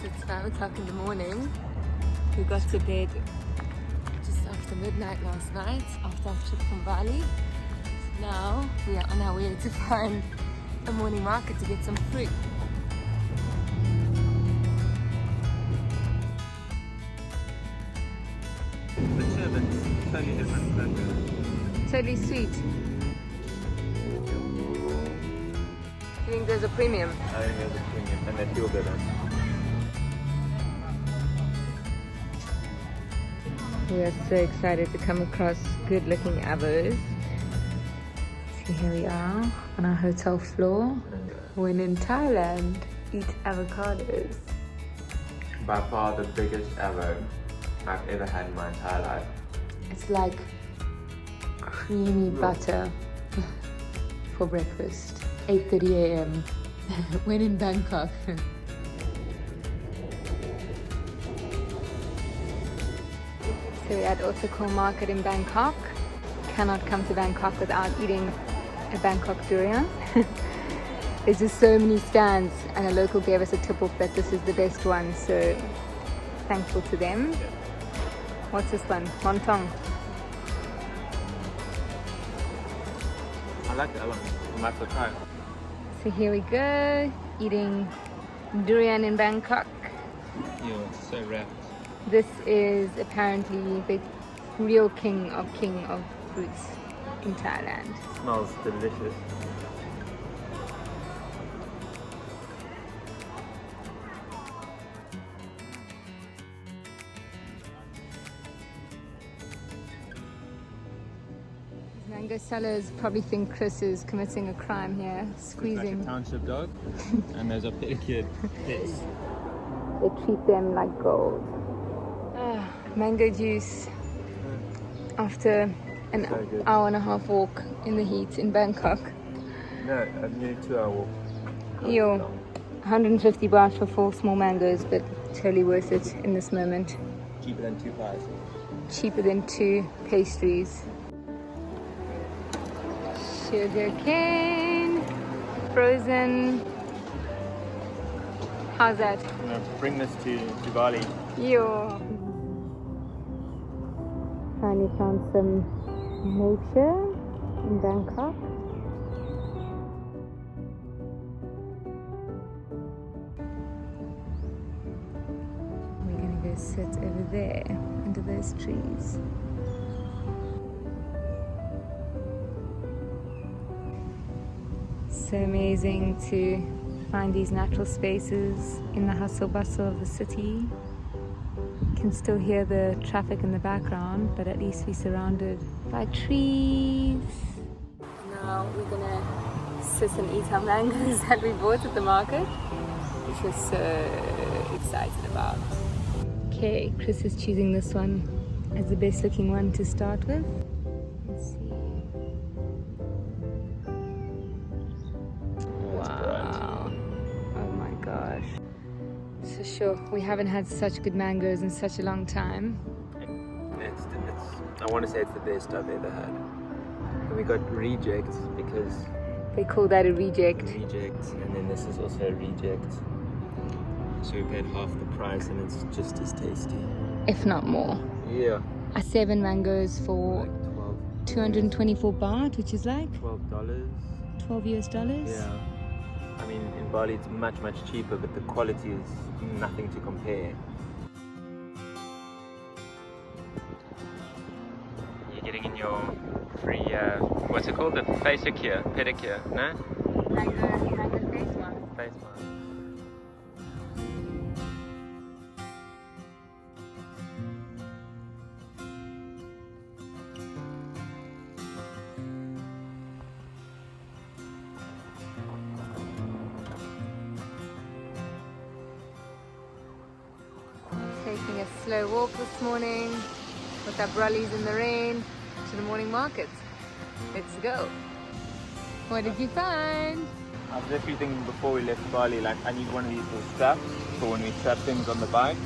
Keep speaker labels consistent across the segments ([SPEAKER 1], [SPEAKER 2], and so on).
[SPEAKER 1] It's 5 o'clock in the morning. We got to bed just after midnight last night after our trip from Bali. So now we are on our way to find a morning market to get some fruit.
[SPEAKER 2] The sherbet's totally different than
[SPEAKER 1] Totally sweet. You think there's a premium?
[SPEAKER 2] I think there's a premium and they feel better.
[SPEAKER 1] We are so excited to come across good looking avos. So here we are on our hotel floor. When in Thailand, eat avocados.
[SPEAKER 2] By far the biggest avo I've ever had in my entire life.
[SPEAKER 1] It's like creamy butter for breakfast. 8:30 a.m. when in Bangkok. So we're at Waterfall Market in Bangkok. Cannot come to Bangkok without eating a Bangkok Durian. There's just so many stands, and a local gave us a tip off that this is the best one, so thankful to them. What's this one? Montong.
[SPEAKER 2] I like that one. I might have to try it.
[SPEAKER 1] So here we go, eating durian in Bangkok.
[SPEAKER 2] Ew, it's so wrapped.
[SPEAKER 1] This is apparently the real king of fruits in Thailand.
[SPEAKER 2] It smells delicious.
[SPEAKER 1] Mango sellers probably think Chris is committing a crime here, squeezing.
[SPEAKER 2] Like a township dog, and those are pedicured pets.
[SPEAKER 1] They treat them like gold. Mango juice after an hour and a half walk in the heat in Bangkok.
[SPEAKER 2] No, a nearly 2-hour walk.
[SPEAKER 1] Yo, 150 baht for 4 small mangoes, but totally worth it in this moment.
[SPEAKER 2] Cheaper than 2 pies.
[SPEAKER 1] Cheaper than 2 pastries. Sugar cane, frozen. How's that?
[SPEAKER 2] I'm gonna bring this to Bali.
[SPEAKER 1] Yo. Finally found some nature in Bangkok. We're gonna go sit over there under those trees. So amazing to find these natural spaces in the hustle bustle of the city. You can still hear the traffic in the background, but at least we're surrounded by trees. Now we're gonna sit and eat our mangoes that we bought at the market, which we're so excited about. Okay, Chris is choosing this one as the best looking one to start with. Let's see. Wow. Oh my gosh. So sure, we haven't had such good mangoes in such a long time.
[SPEAKER 2] I want to say it's the best I've ever had. And we got rejects because...
[SPEAKER 1] They call that a reject.
[SPEAKER 2] Reject, and then this is also a reject. So we paid half the price and it's just as tasty.
[SPEAKER 1] If not more.
[SPEAKER 2] Yeah.
[SPEAKER 1] 7 mangoes for
[SPEAKER 2] Like 12.
[SPEAKER 1] 224 baht, which is like
[SPEAKER 2] $12.
[SPEAKER 1] $12 US.
[SPEAKER 2] Yeah. I mean, in Bali it's much cheaper, but the quality is nothing to compare. You're getting in your free, what's it called? The pedicure, no?
[SPEAKER 1] Mango face mask.
[SPEAKER 2] Face mask.
[SPEAKER 1] Taking a slow walk this morning with our brollies in the rain to the morning market. Let's go. What did you find?
[SPEAKER 2] I was literally thinking before we left Bali, like I need one of these little straps for when we strap things on the bike.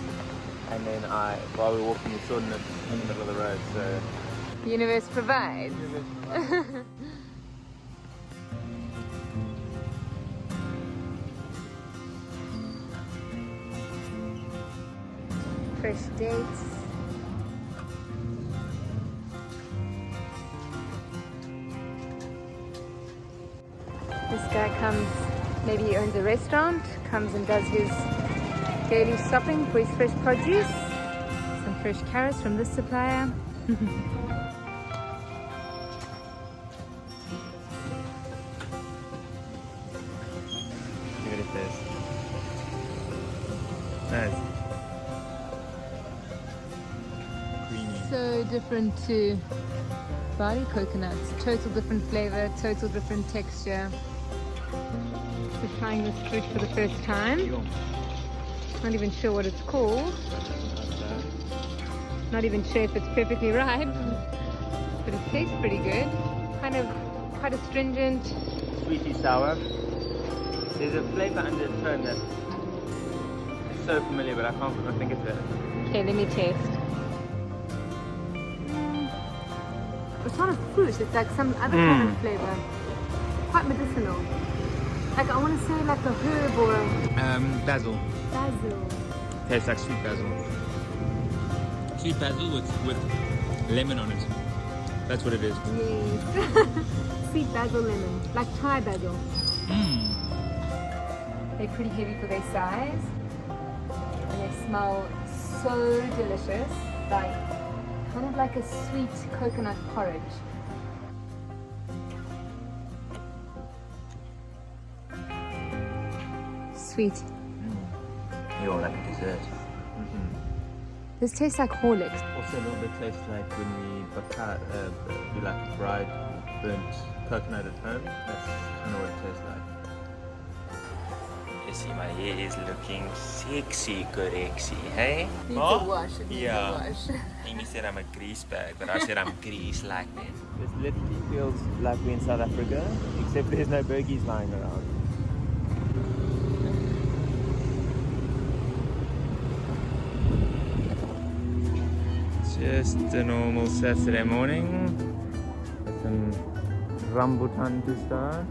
[SPEAKER 2] And then while we were walking, we saw it in the middle of the road. So
[SPEAKER 1] The universe provides. fresh dates. This guy comes, maybe he owns a restaurant, comes and does his daily shopping for his fresh produce. Some fresh carrots from this supplier.
[SPEAKER 2] See what it says. Nice. Creamy.
[SPEAKER 1] So different to Bali coconuts. Total different flavor, total different texture. So trying this fruit for the first time. Not even sure what it's called. Not even sure if it's perfectly ripe. But it tastes pretty good. Kind of quite astringent.
[SPEAKER 2] Sweety sour. There's a flavor undertone that is so familiar, but I can't think it's it.
[SPEAKER 1] Okay, let me taste. It's not a fruit, it's like some other kind of flavor. Quite medicinal. Like I want to say like a herb or
[SPEAKER 2] Basil.
[SPEAKER 1] basil.
[SPEAKER 2] Tastes like sweet basil. Sweet basil with lemon on it. That's what it is.
[SPEAKER 1] Yes. Sweet basil lemon. Like Thai basil. They're pretty heavy for their size. And they smell so delicious. Like kind of like a sweet coconut porridge. Sweet.
[SPEAKER 2] You're like a dessert.
[SPEAKER 1] This tastes like Horlicks.
[SPEAKER 2] Also a little bit tastes like when we do like fried burnt coconut at home. That's kind of what it tastes like.
[SPEAKER 3] You see, my hair is looking sexy, correcty, hey?
[SPEAKER 1] Needs
[SPEAKER 3] Huh?
[SPEAKER 1] a wash. It needs
[SPEAKER 3] Yeah.
[SPEAKER 1] a wash.
[SPEAKER 3] Amy said I'm a grease bag, but I said I'm grease like that.
[SPEAKER 2] This literally feels like we're in South Africa, except there's no bogies lying around. Just a normal Saturday morning with some rambutan to start.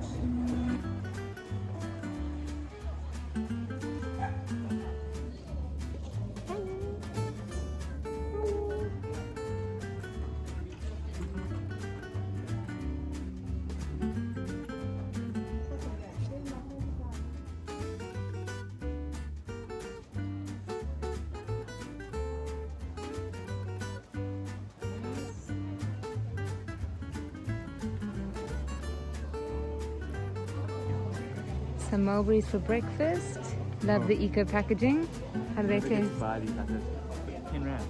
[SPEAKER 1] Some mulberries for breakfast. Love the eco packaging. How do they taste?
[SPEAKER 2] 10 rand.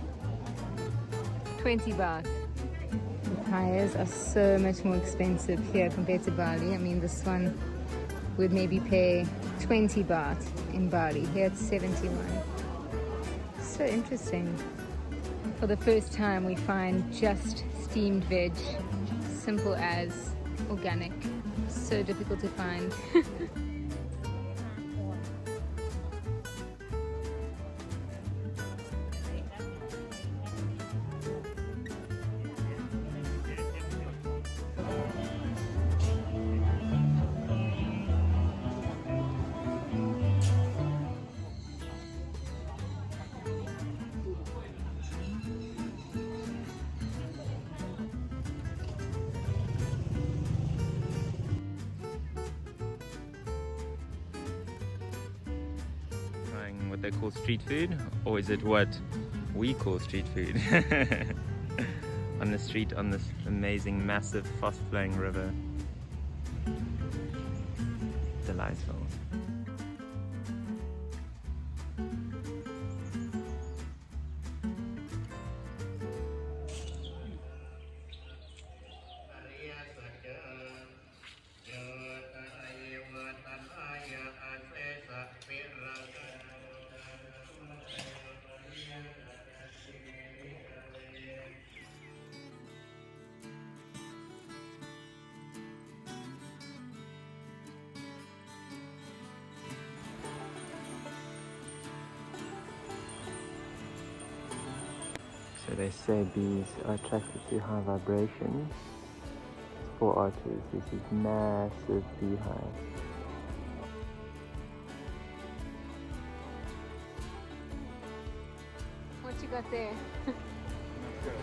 [SPEAKER 1] 20 baht. The tires are so much more expensive here compared to Bali. I mean, this one would maybe pay 20 baht in Bali. Here it's 71. So interesting. For the first time we find just steamed veg. Simple as organic. So difficult to find.
[SPEAKER 2] What they call street food, or is it what we call street food? On the street, on this amazing, massive, fast-flowing river. Delightful. So they say bees are attracted to high vibrations. For artists, this is massive beehive.
[SPEAKER 1] What got there?
[SPEAKER 2] Not sure.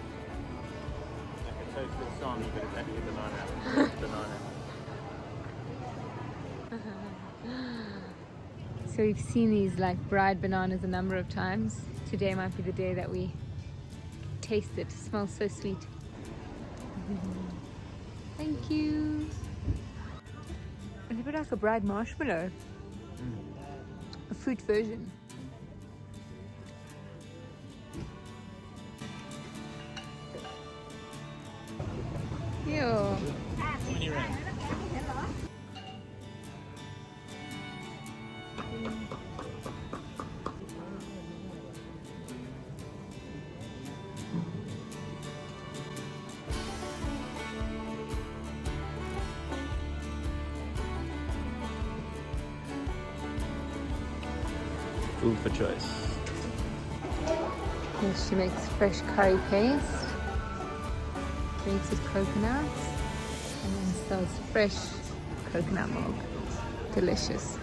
[SPEAKER 2] Like a toast croissant, but it's actually banana.
[SPEAKER 1] So we've seen these like dried bananas a number of times. Today might be the day that we taste it. It smells so sweet. Thank you. It's a bit like a dried marshmallow. A fruit version. Ew.
[SPEAKER 2] 20 rand.
[SPEAKER 3] Food for choice.
[SPEAKER 1] Here she makes fresh curry paste, grated coconuts, and then sells fresh coconut milk. Delicious.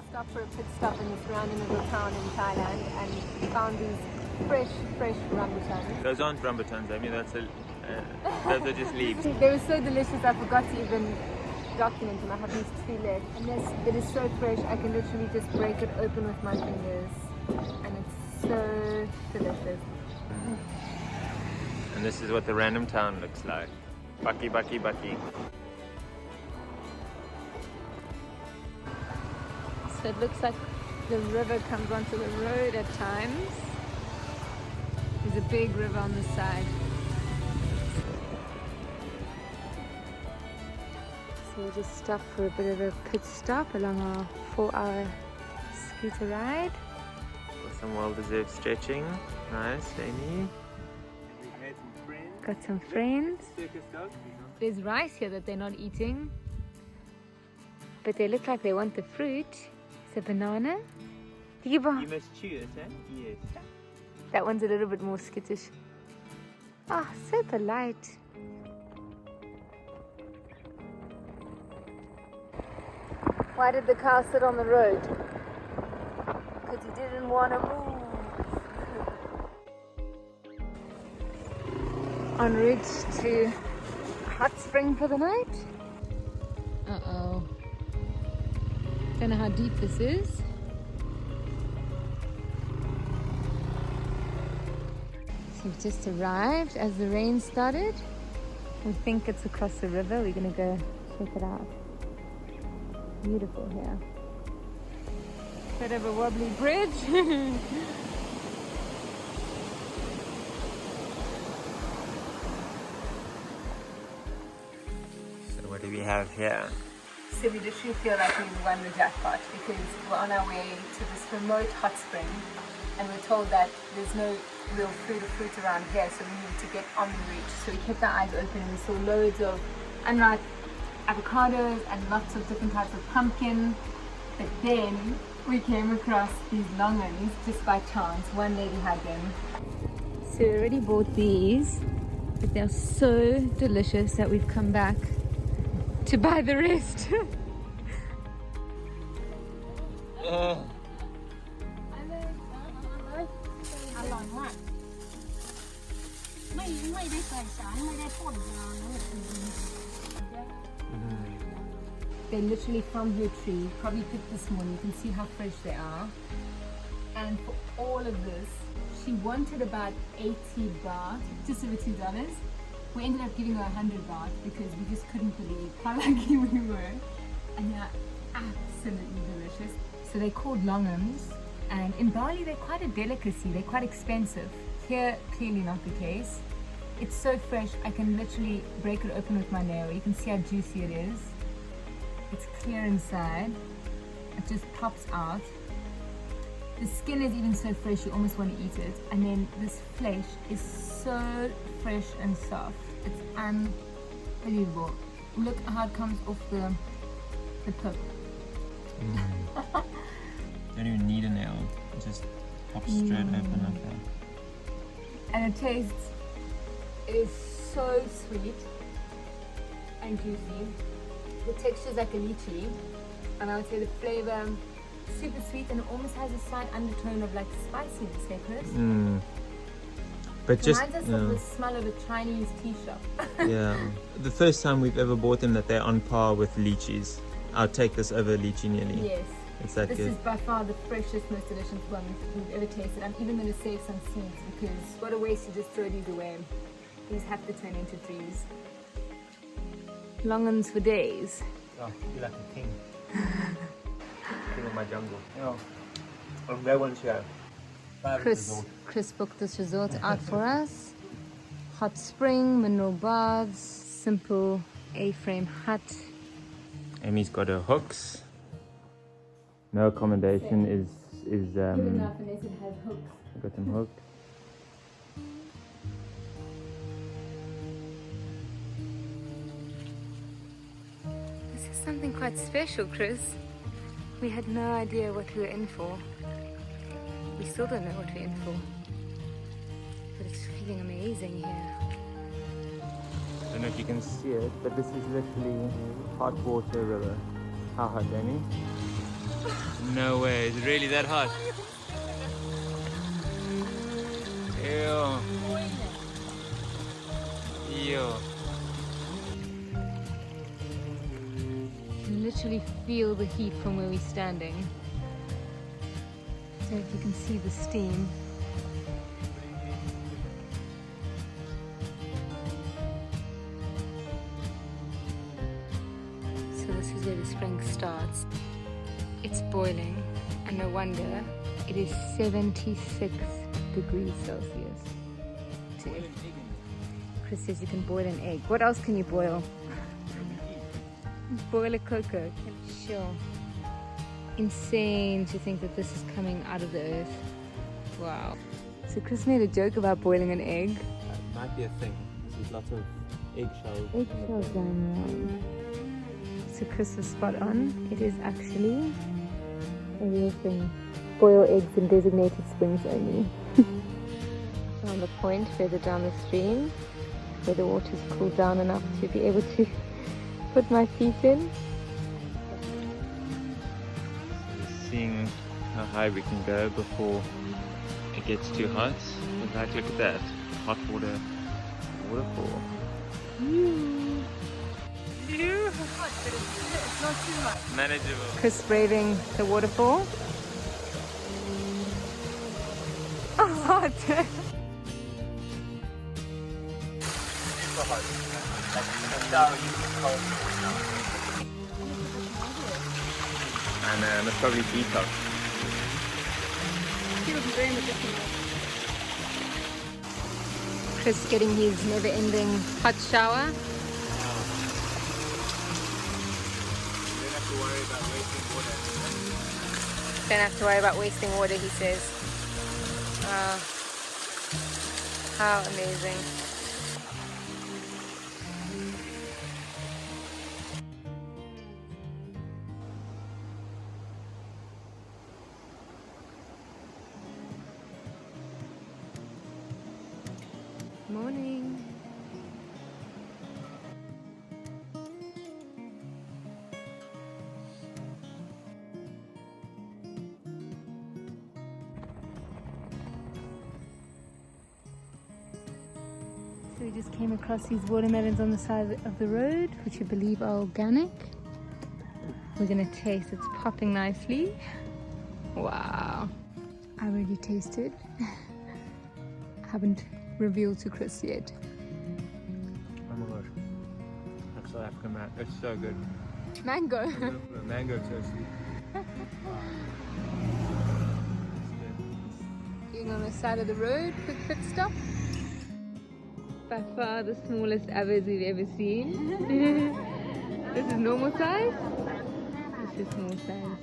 [SPEAKER 1] Stopped for a pit stop in this random little town in Thailand and found these fresh rambutans.
[SPEAKER 2] Those aren't rambutans, I mean those are just leaves.
[SPEAKER 1] They were so delicious I forgot to even document them. I have these 2 left. And this, it is so fresh I can literally just break it open with my fingers. And it's so delicious.
[SPEAKER 2] And this is what the random town looks like. Bucky.
[SPEAKER 1] So it looks like the river comes onto the road at times. There's a big river on the side. So we just stopped for a bit of a pit stop along our 4-hour scooter ride.
[SPEAKER 2] For some well-deserved stretching. Nice, Amy. We've made some friends.
[SPEAKER 1] Got some friends.
[SPEAKER 2] Circus dogs.
[SPEAKER 1] There's rice here that they're not eating. But they look like they want the fruit. It's a banana.
[SPEAKER 2] You must chew it, eh? Yes.
[SPEAKER 1] That one's a little bit more skittish. Ah, oh, so polite. Why did the cow sit on the road? Because he didn't want to move. En route to hot spring for the night. Uh-oh. Don't know how deep this is. So we've just arrived as the rain started. We think it's across the river. We're gonna go check it out. Beautiful here. Bit of a wobbly bridge.
[SPEAKER 2] So what do we have here?
[SPEAKER 1] So we literally feel like we've won the jackpot because we're on our way to this remote hot spring and we're told that there's no real fruit around here, so we need to get on the route. So we kept our eyes open and we saw loads of unripe avocados and lots of different types of pumpkin. But then we came across these long ones just by chance. One lady had them. So we already bought these, but they're so delicious that we've come back to buy the rest. They're literally from her tree, probably picked this morning. You can see how fresh they are. And for all of this, she wanted about 80 baht, just over $2. We ended up giving her 100 baht because we just couldn't believe how lucky we were. And they're absolutely delicious. So they're called longums. And in Bali, they're quite a delicacy. They're quite expensive. Here, clearly not the case. It's so fresh, I can literally break it open with my nail. You can see how juicy it is. It's clear inside. It just pops out. The skin is even so fresh you almost want to eat it, and then this flesh is so fresh and soft. It's unbelievable. Look how it comes off the pip.
[SPEAKER 2] Don't even need a nail. It just pops straight open like that.
[SPEAKER 1] And it tastes, it is so sweet and juicy. The texture is like a lychee, and I would say the flavor super sweet, and it almost has a slight undertone of like spiciness, hey Chris?
[SPEAKER 2] But just
[SPEAKER 1] reminds us of the smell of a Chinese tea shop.
[SPEAKER 2] yeah, the first time we've ever bought them that they're on par with lychees. I'll take this over lychee nearly.
[SPEAKER 1] Yes.
[SPEAKER 2] It's that
[SPEAKER 1] This
[SPEAKER 2] good.
[SPEAKER 1] is by far the freshest, most delicious one we've ever tasted. I'm even going to save some seeds because what a waste to just throw these away. These have to turn into trees. Longans for days.
[SPEAKER 2] Oh, you're like a king. King of my jungle. Oh, I'm there once you go.
[SPEAKER 1] Chris booked this resort out for us. Hot spring, mineral baths, simple A-frame hut.
[SPEAKER 2] Amy's got her hooks. No accommodation is
[SPEAKER 1] Good enough unless it has hooks.
[SPEAKER 2] I got them hooked.
[SPEAKER 1] This is something quite special, Chris. We had no idea what we were in for. We still don't know what we're in for. But it's feeling amazing here.
[SPEAKER 2] I don't know if you can see it, but this is literally hot water river. How hot, Amy? No way, is it really that hot? Ew. Ew.
[SPEAKER 1] You can literally feel the heat from where we're standing. I don't know if you can see the steam. So this is where the spring starts. It's boiling, and no wonder. It is 76 degrees Celsius. Chris says you can boil an egg. What else can you boil? Boil a cocoa. Sure. Insane to think that this is coming out of the earth. Wow. So Chris made a joke about boiling an egg.
[SPEAKER 2] That might be a thing. There's lots of eggshells.
[SPEAKER 1] Eggshells going around. So Chris was spot on. It is actually a real thing. Boil eggs in designated springs only. On the point further down the stream, where the water's cooled down enough to be able to put my feet in.
[SPEAKER 2] Seeing how high we can go before it gets too hot. In fact, look at that. Hot water waterfall.
[SPEAKER 1] It's not too much.
[SPEAKER 2] Manageable.
[SPEAKER 1] Chris braving the waterfall. Oh, dear.
[SPEAKER 2] And it's probably detox.
[SPEAKER 1] Chris getting his never-ending hot shower. Don't have to worry about wasting water, he says. How amazing. Morning. So we just came across these watermelons on the side of the road, which we believe are organic. We're gonna taste, it's popping nicely. Wow. I already tasted. Haven't revealed to Chris yet.
[SPEAKER 2] Oh my gosh. That's South African man. It's so good.
[SPEAKER 1] Mango.
[SPEAKER 2] Mango toasty.
[SPEAKER 1] Being on the side of the road, quick pit stop. By far the smallest avos we've ever seen. This is normal size. This is small size.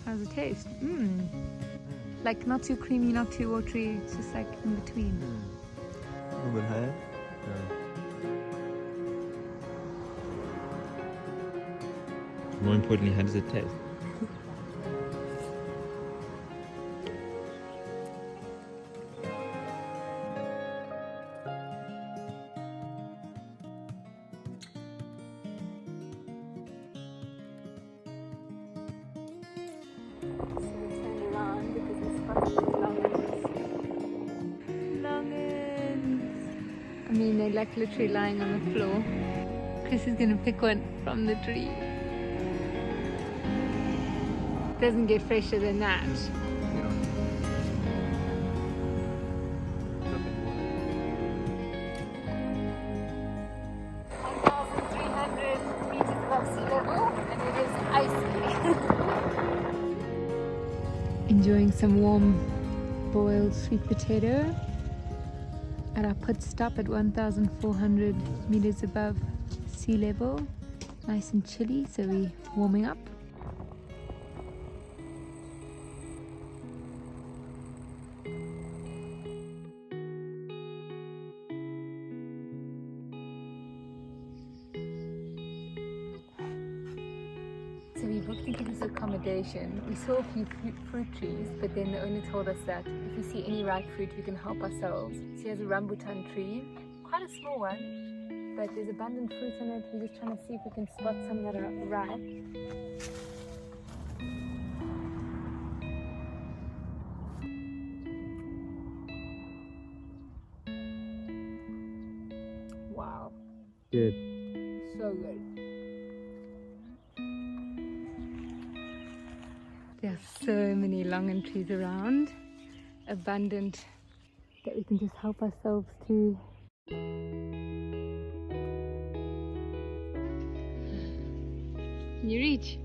[SPEAKER 1] How's it taste? Like not too creamy, not too watery. It's just like in between.
[SPEAKER 2] A little bit higher? More importantly, how does it taste?
[SPEAKER 1] I mean, they're like literally lying on the floor. Chris is gonna pick one from the tree. Doesn't get fresher than that. 1,300 meters above sea level, and it is icy. Enjoying some warm boiled sweet potato at our pit stop at 1,400 meters above sea level. Nice and chilly, so we're warming up. So we booked into this accommodation. We saw a few fruit trees, but then the owner told us that if we see any ripe fruit, we can help ourselves. So he has a rambutan tree, quite a small one, but there's abundant fruit in it. We're just trying to see if we can spot some that are ripe. Wow.
[SPEAKER 2] Good.
[SPEAKER 1] So good. There are so many longan trees around, abundant, that we can just help ourselves to. You reach.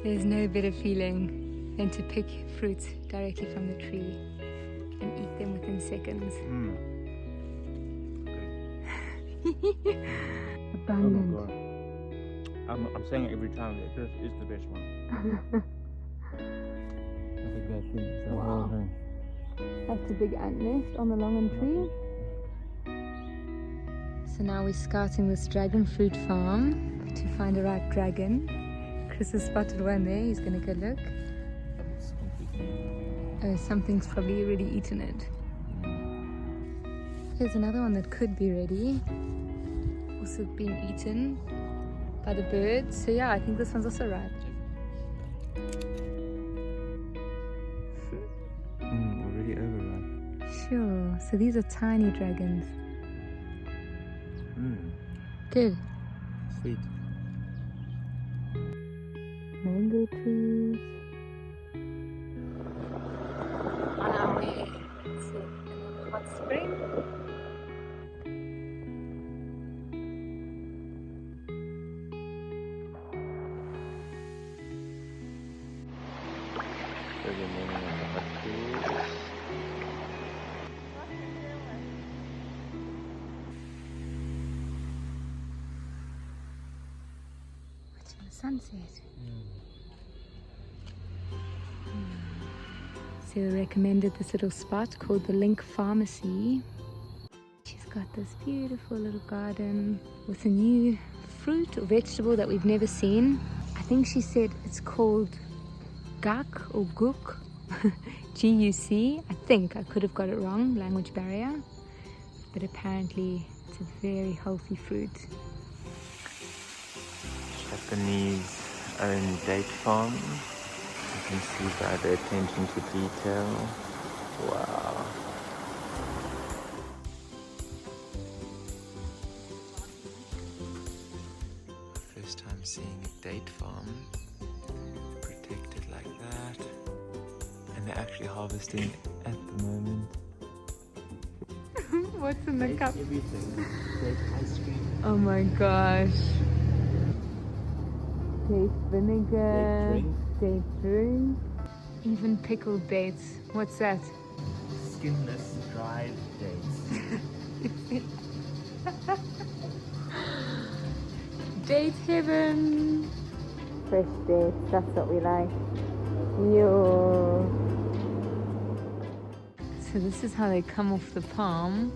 [SPEAKER 1] There's no better feeling than to pick fruits directly from the tree and eat them within seconds. Abundant.
[SPEAKER 2] Oh my God. I'm saying it every time. It just is the best one. That's a bad thing. It's the whole thing.
[SPEAKER 1] That's a big ant nest on the longan tree. So now we're scouting this dragon fruit farm to find a ripe dragon. Chris has spotted one there. He's gonna go look. Oh, something's probably already eaten it. Here's another one that could be ready. Also being eaten by the birds. So yeah, I think this one's also ripe.
[SPEAKER 2] Already overripe.
[SPEAKER 1] Sure. So these are tiny dragons. Good.
[SPEAKER 2] Sweet.
[SPEAKER 1] Mango trees. On our way to another hot spring. Watching the sunset. So we recommended this little spot called the Link Pharmacy. She's got this beautiful little garden with a new fruit or vegetable that we've never seen. I think she said it's called guk or guk, G-U-C. I think I could have got it wrong, language barrier, but apparently it's a very healthy fruit.
[SPEAKER 3] Japanese owned date farm. You can see by the attention to detail. Wow. First time seeing a date farm protected like that. And they're actually harvesting at the moment.
[SPEAKER 1] What's in the cup?
[SPEAKER 2] Everything. Date ice cream.
[SPEAKER 1] Oh my gosh. Date vinegar, date drink, even pickled dates. What's that?
[SPEAKER 2] Skinless dried dates.
[SPEAKER 1] Date heaven. Fresh dates, that's what we like. Yo. So this is how they come off the palm.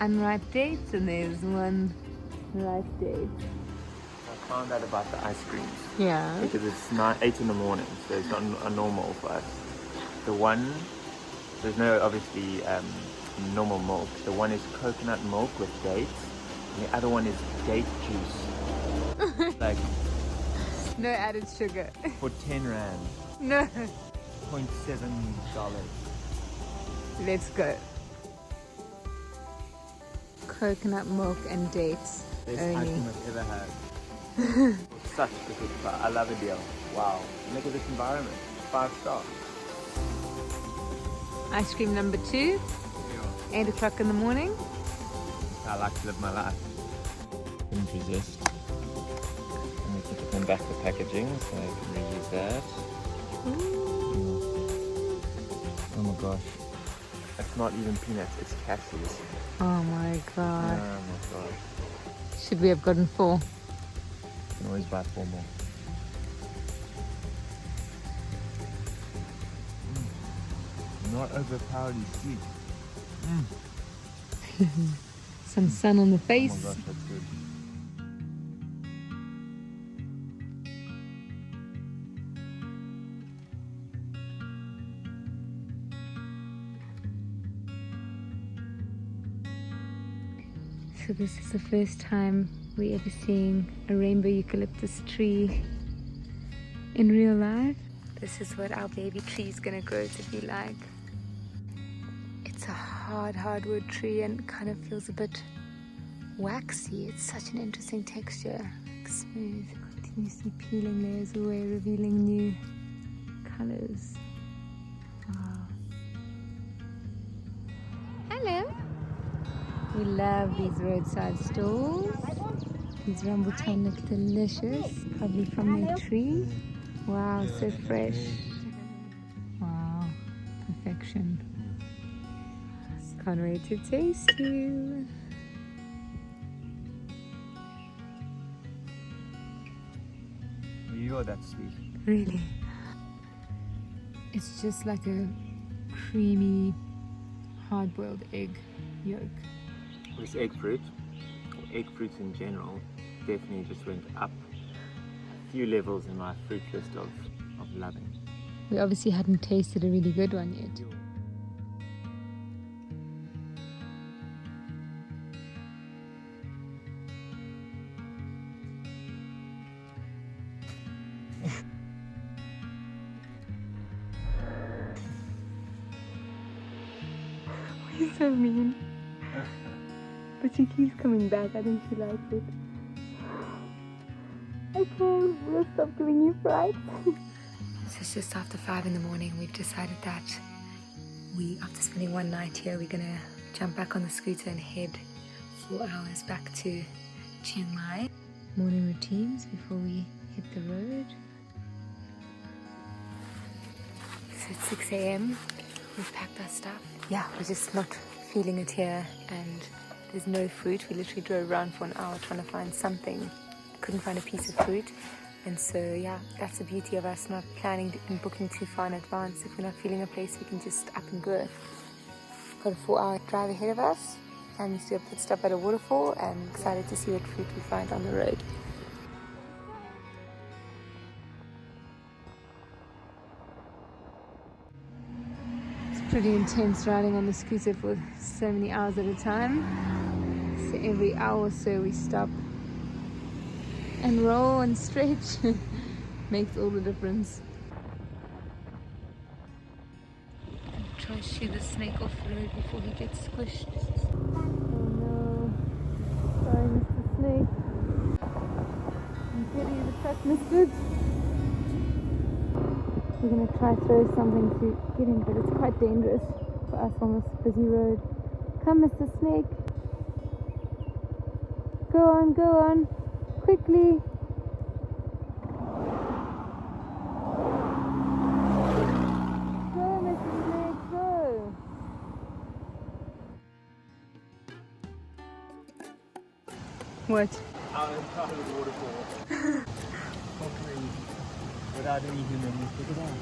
[SPEAKER 1] Unripe dates, and there's one ripe date.
[SPEAKER 2] I found out about the ice creams.
[SPEAKER 1] Yeah.
[SPEAKER 2] Because it's 8 in the morning, so it's not a normal for us. The one, there's no obviously normal milk. The one is coconut milk with dates, and the other one is date juice. Like
[SPEAKER 1] No added sugar.
[SPEAKER 2] for 10 rand,
[SPEAKER 1] No.
[SPEAKER 2] $0.7.
[SPEAKER 1] Let's go. Coconut milk and dates.
[SPEAKER 2] Best
[SPEAKER 1] only.
[SPEAKER 2] ice cream I've ever had. Such a good spot. I love a deal. Wow. Look at this environment. 5 stars.
[SPEAKER 1] Ice cream number 2, 8 o'clock in the morning.
[SPEAKER 2] I like to live my life. Couldn't resist. And we put them back the packaging so I can reuse that. Oh my gosh. It's not even peanuts, it's cashews.
[SPEAKER 1] Oh my god.
[SPEAKER 2] Oh my gosh.
[SPEAKER 1] Should we have gotten 4?
[SPEAKER 2] You can always buy 4 more. Not overpoweredly sweet.
[SPEAKER 1] Some sun on the
[SPEAKER 2] Oh
[SPEAKER 1] face.
[SPEAKER 2] my gosh, that's good.
[SPEAKER 1] So this is the first time we're ever seeing a rainbow eucalyptus tree in real life. This is what our baby tree is gonna grow to be like. It's a hardwood tree and kind of feels a bit waxy. It's such an interesting texture, like smooth, continuously peeling layers away, revealing new colors. Wow. Hello. We love these roadside stalls. These rambutan look delicious, probably from their tree. Wow, so fresh. Wow, perfection. Can't wait to taste you.
[SPEAKER 2] You're that sweet.
[SPEAKER 1] Really? It's just like a creamy, hard-boiled egg yolk.
[SPEAKER 2] This egg fruit, or egg fruits in general, definitely just went up a few levels in my fruit list of loving.
[SPEAKER 1] We obviously hadn't tasted a really good one yet. He's so mean. But she keeps coming back. I think she likes it. Okay, we'll stop giving you fright. So it's just after 5 in the morning. We've decided that after spending one night here, we're gonna jump back on the scooter and head 4 hours back to Chiang Mai. Morning routines before we hit the road. So it's 6 a.m. We've packed our stuff. Yeah, we're just not feeling it here, and there's no fruit. We literally drove around for an hour trying to find something. Couldn't find a piece of fruit. And so, yeah, that's the beauty of us not planning and booking too far in advance. If we're not feeling a place, we can just up and go. Got a 4-hour drive ahead of us. Planning to do a pit stop at a waterfall, and excited to see what fruit we find on the road. Pretty intense riding on the scooter for so many hours at a time. So every hour or so we stop and roll and stretch. Makes all the difference. Try to shoo the snake off the road before he gets squished. Oh no. Sorry, Mr. Snake. I'm getting the truck, mister. We're going to try to throw something to get him, but it's quite dangerous for us on this busy road. Come, Mr. Snake. Go on, quickly. Go, Mr. Snake, go. What?
[SPEAKER 2] Untitled waterfall. without any humans. Look at that.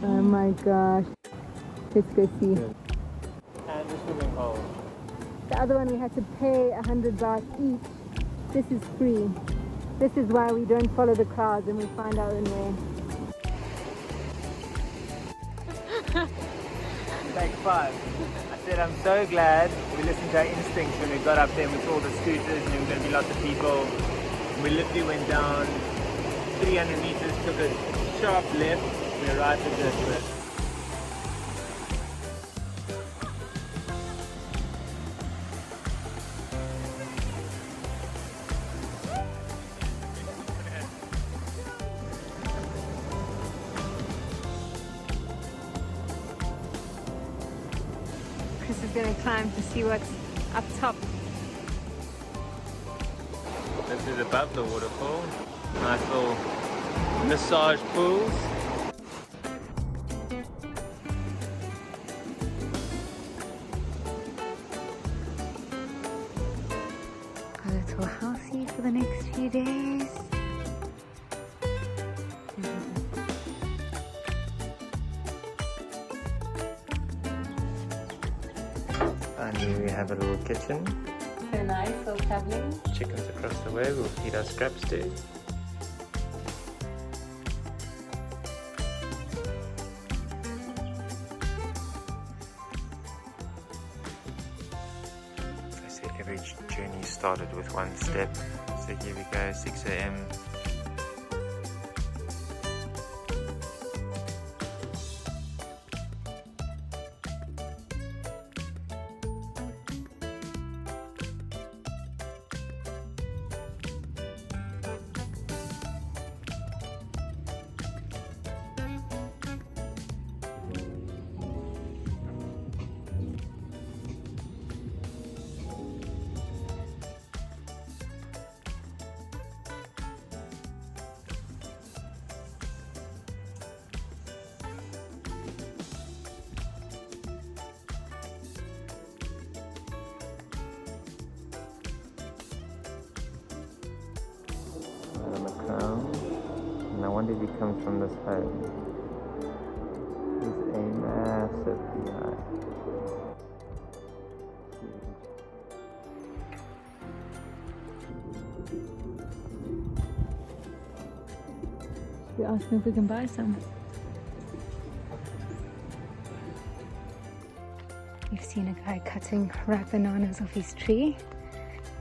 [SPEAKER 1] Oh my gosh. Let's go see.
[SPEAKER 2] And the swimming hole.
[SPEAKER 1] The other one we had to pay 100 baht each. This is free. This is why we don't follow the crowds and we find our own way.
[SPEAKER 2] Take 5. I said I'm so glad we listened to our instincts when we got up there and we saw the scooters and there were going to be lots of people. We literally went down 300 meters, took a sharp left, we arrived at this.
[SPEAKER 1] Chris is going to climb to see what's up top.
[SPEAKER 2] This is above the waterfall. Nice little massage pools.
[SPEAKER 1] A little housey for the next few days.
[SPEAKER 2] Finally we have a little kitchen.
[SPEAKER 1] So nice, all traveling.
[SPEAKER 2] Chickens across the way, we'll feed our scraps to. I said every journey started with one step. So here we go, 6 a.m. And I wonder if he comes from this home. He's a massive beehive.
[SPEAKER 1] We asked him if we can buy some. We've seen a guy cutting ripe bananas off his tree.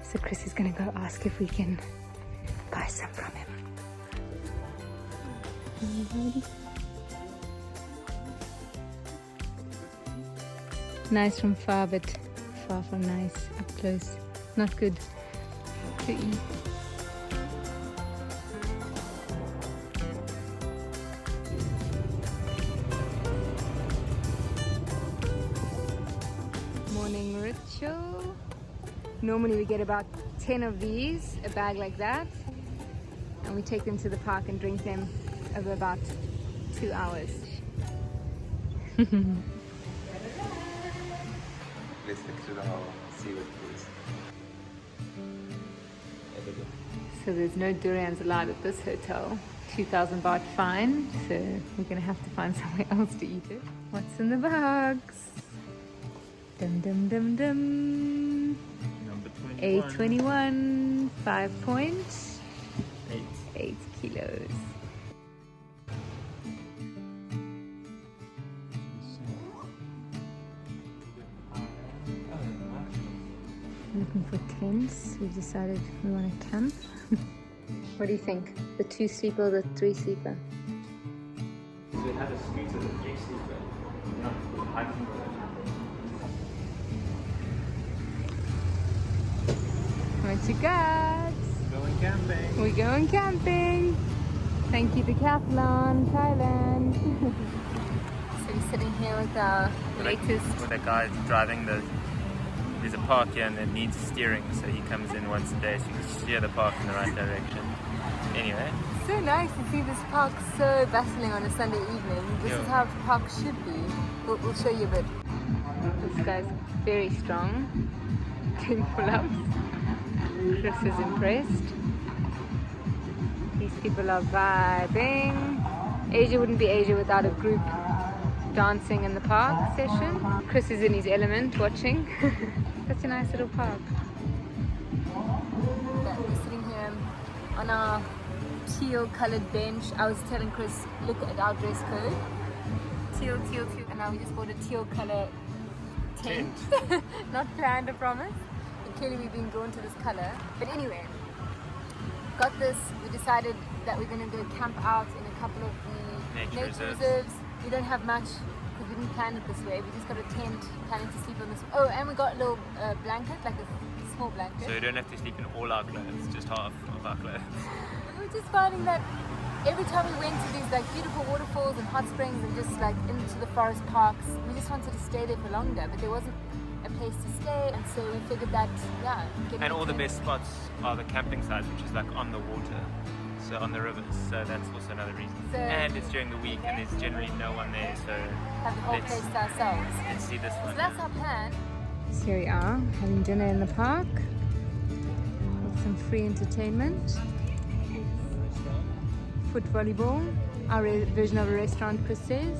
[SPEAKER 1] So Chris is going to go ask if we can buy some from him. Nice from far, but far from nice up close. Not good to eat. Morning ritual. Normally we get about 10 of these, a bag like that, and we take them to the park and drink them over about 2 hours.
[SPEAKER 3] Let's look through the hole, see what it is.
[SPEAKER 1] So there's no durians allowed at this hotel. 2,000 baht fine, so we're gonna have to find somewhere else to eat it. What's in the bags? Dum dum dum dum.
[SPEAKER 2] Number 21.
[SPEAKER 1] A21, 5.8 kilos. Looking for tents. We decided we want to camp. What do you think? The 2-sleeper or the 3-sleeper?
[SPEAKER 2] So we had a scooter, the 3-sleeper. Yeah, hiking.
[SPEAKER 1] What you got?
[SPEAKER 2] Going camping.
[SPEAKER 1] We're going camping. Thank you, Decathlon, Thailand. So we're sitting here with our latest.
[SPEAKER 2] With a guy driving there's a park here and it needs steering, so he comes in once a day so you can steer the park in the right direction. Anyway.
[SPEAKER 1] So nice to see this park so bustling on a Sunday evening. This is how a park should be. We'll show you a bit. This guy's very strong. Doing pull-ups. Chris is impressed. He These people are vibing. Asia wouldn't be Asia without a group dancing in the park session. Chris is in his element watching. Such a nice little park. We're sitting here on our teal colored bench. I was telling Chris, look at our dress code. Teal, teal, teal. And now we just bought a teal color tent. Not planned, I promise. But clearly we've been drawn to this color. But anyway, got this. We decided that we're going to go camp out in a couple of the nature reserves. We don't have much because we didn't plan it this way. We just got a tent, planning to sleep on this. Oh, and we got a little blanket, like a small blanket.
[SPEAKER 2] So you don't have to sleep in all our clothes, just half of our clothes.
[SPEAKER 1] We were just finding that every time we went to these like beautiful waterfalls and hot springs and just like into the forest parks, we just wanted to stay there for longer, but there wasn't a place to stay, and so we figured that, yeah.
[SPEAKER 2] And all the best spots are the camping sites, which is like on the water, so on the rivers, so that's also another reason.
[SPEAKER 1] So,
[SPEAKER 2] and it's during the week and there's generally no one there, so
[SPEAKER 1] have the whole place to ourselves.
[SPEAKER 2] Let's see this one.
[SPEAKER 1] So that's our plan. So here we are, having dinner in the park with some free entertainment. Foot volleyball, our version of a restaurant, Chris says.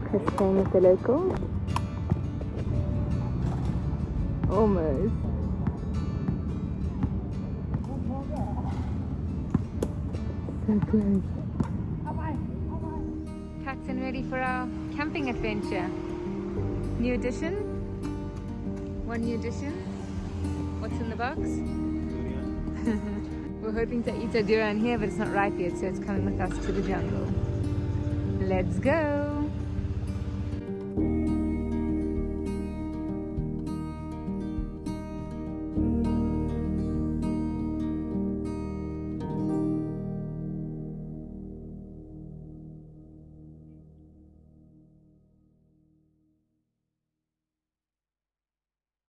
[SPEAKER 1] Chris playing with the locals. Almost. So close. Packed and ready for our camping adventure. New addition. One new addition. What's in the box? We're hoping to eat a durian here, but it's not ripe yet, so it's coming with us to the jungle. Let's go!